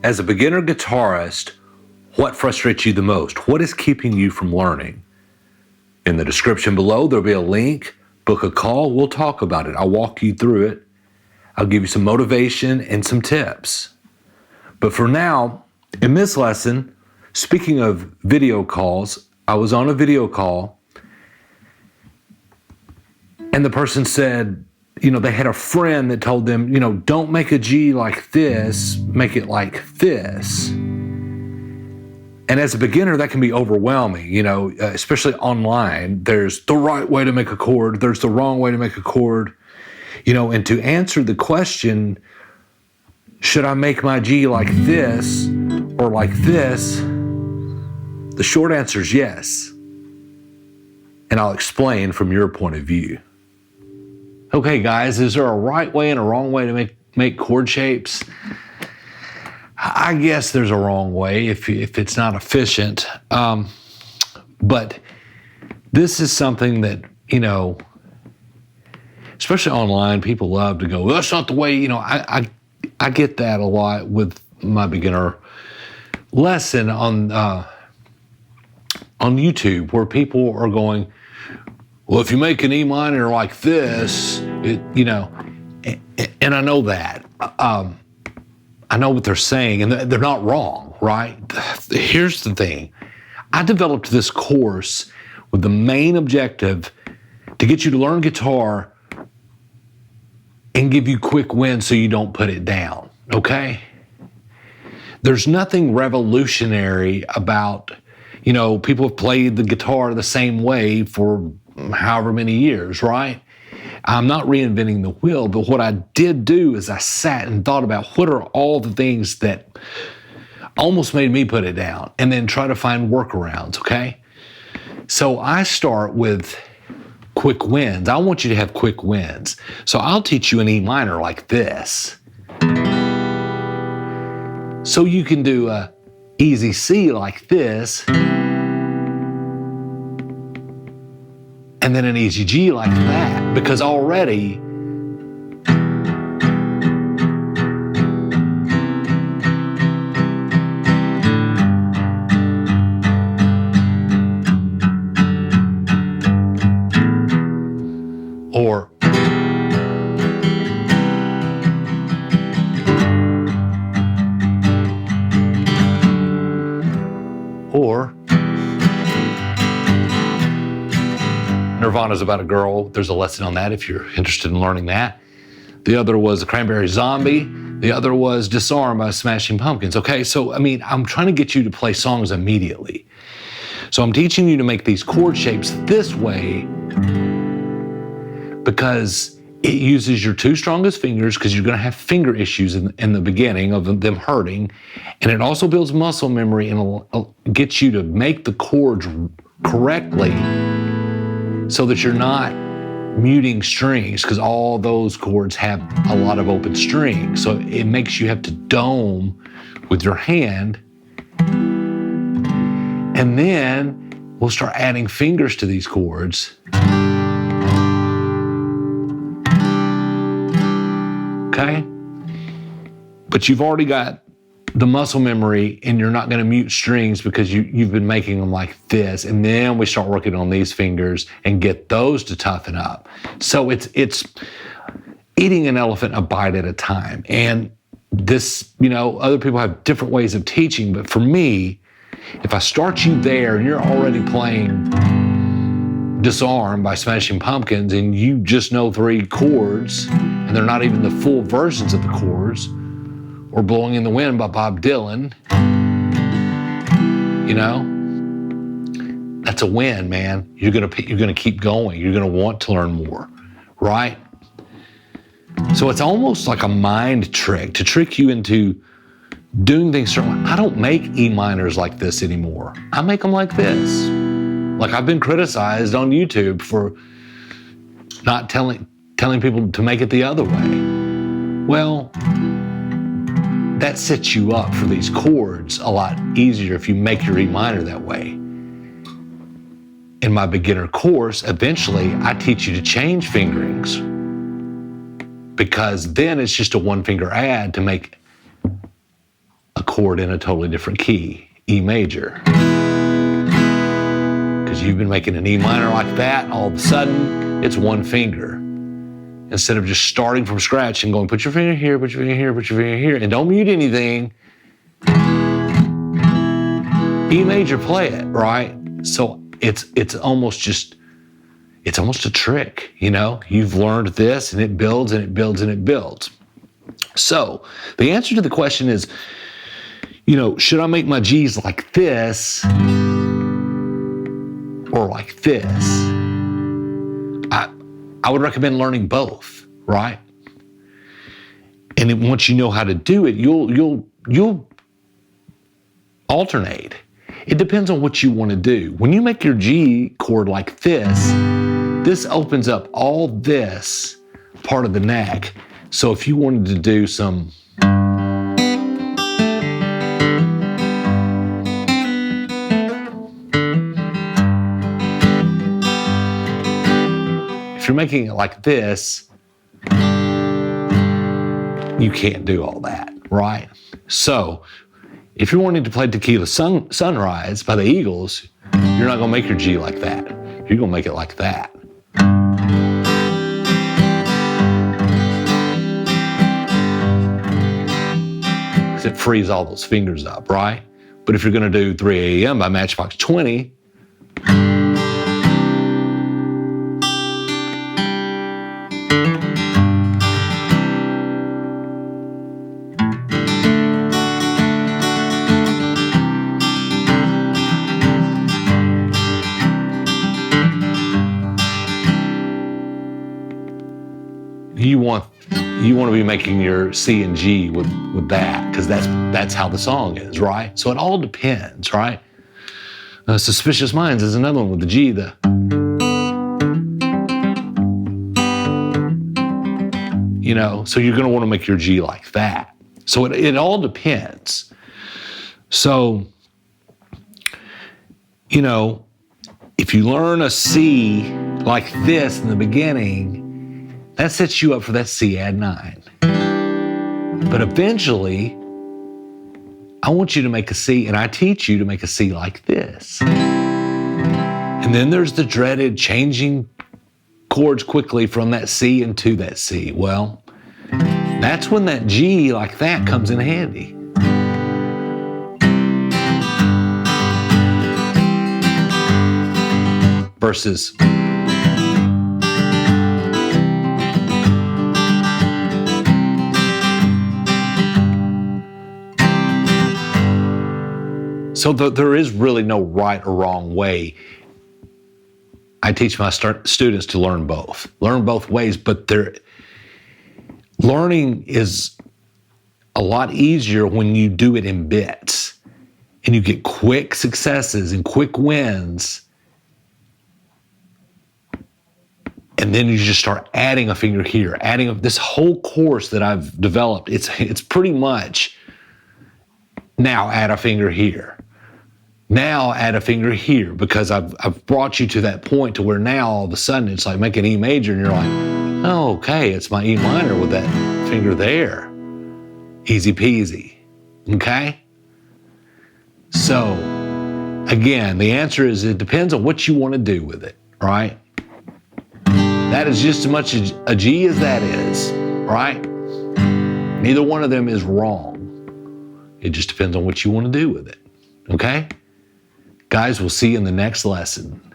As a beginner guitarist, what frustrates you the most? What is keeping you from learning? In the description below, there'll be a link. Book a call. We'll talk about it. I'll walk you through it. I'll give you some motivation and some tips. But for now, in this lesson, speaking of video calls, I was on a video call and the person said, they had a friend that told them, don't make a G like this, make it like this. And as a beginner, that can be overwhelming, especially online. There's the right way to make a chord, there's the wrong way to make a chord, and to answer the question, should I make my G like this or like this? The short answer is yes. And I'll explain from your point of view. Okay, guys, is there a right way and a wrong way to make chord shapes? I guess there's a wrong way if it's not efficient. But this is something that, especially online, people love to go, well, that's not the way, I get that a lot with my beginner lesson on YouTube, where people are going, well, if you make an E minor like this, and I know that. I know what they're saying, and they're not wrong, right? Here's the thing. I developed this course with the main objective to get you to learn guitar and give you quick wins so you don't put it down, okay? There's nothing revolutionary about, people have played the guitar the same way for however many years, right? I'm not reinventing the wheel, but what I did do is I sat and thought about what are all the things that almost made me put it down, and then try to find workarounds, okay? So I start with quick wins. I want you to have quick wins. So I'll teach you an E minor like this. So you can do a easy C like this, and then an easy G like that, because already or Nirvana's About a Girl. There's a lesson on that if you're interested in learning that. The other was The Cranberry Zombie. The other was Disarm by Smashing Pumpkins. Okay, so I'm trying to get you to play songs immediately. So I'm teaching you to make these chord shapes this way because it uses your two strongest fingers, because you're going to have finger issues in the beginning of them hurting. And it also builds muscle memory and gets you to make the chords correctly so that you're not muting strings, because all those chords have a lot of open strings. So it makes you have to dome with your hand. And then we'll start adding fingers to these chords. Okay? But you've already got the muscle memory, and you're not going to mute strings because you've been making them like this. And then we start working on these fingers and get those to toughen up. So it's eating an elephant a bite at a time. And this, other people have different ways of teaching, but for me, if I start you there and you're already playing Disarm by Smashing Pumpkins and you just know 3 chords and they're not even the full versions of the chords, or Blowing in the Wind by Bob Dylan, that's a win, man. You're gonna keep going. You're gonna want to learn more, right? So it's almost like a mind trick to trick you into doing things certain. I don't make E minors like this anymore. I make them like this. Like, I've been criticized on YouTube for not telling people to make it the other way. Well, that sets you up for these chords a lot easier if you make your E minor that way. In my beginner course, eventually I teach you to change fingerings, because then it's just a 1-finger add to make a chord in a totally different key, E major. Because you've been making an E minor like that, all of a sudden, it's one finger. Instead of just starting from scratch and going, put your finger here, put your finger here, put your finger here, and don't mute anything. E major, play it, right? So it's almost a trick, you know? You've learned this, and it builds, and it builds, and it builds. So the answer to the question is, you know, should I make my G's like this or like this? I would recommend learning both, right? And then once you know how to do it, you'll alternate. It depends on what you want to do. When you make your G chord like this opens up all this part of the neck. So if you wanted to do some if you're making it like this, you can't do all that, right? So if you're wanting to play Tequila Sunrise by the Eagles, you're not gonna make your G like that. You're gonna make it like that. Because it frees all those fingers up, right? But if you're gonna do 3 a.m. by Matchbox 20, you want to be making your C and G with that, because that's how the song is, right? So it all depends, right? Suspicious Minds is another one with the G. You know, so you're going to want to make your G like that. So it all depends. So, you know, if you learn a C like this in the beginning, that sets you up for that C add 9. But eventually, I want you to make a C, and I teach you to make a C like this. And then there's the dreaded changing chords quickly from that C into that C. Well, that's when that G like that comes in handy. Versus so there is really no right or wrong way. I teach my students to learn both. Learn both ways, but learning is a lot easier when you do it in bits. And you get quick successes and quick wins. And then you just start adding a finger here, this whole course that I've developed. It's pretty much now add a finger here. Now add a finger here, because I've brought you to that point to where now all of a sudden it's like make an E major and you're like, oh, okay, it's my E minor with that finger there. Easy peasy, okay? So again, the answer is it depends on what you want to do with it, right? That is just as much a G as that is, right? Neither one of them is wrong. It just depends on what you want to do with it, okay? Guys, we'll see you in the next lesson.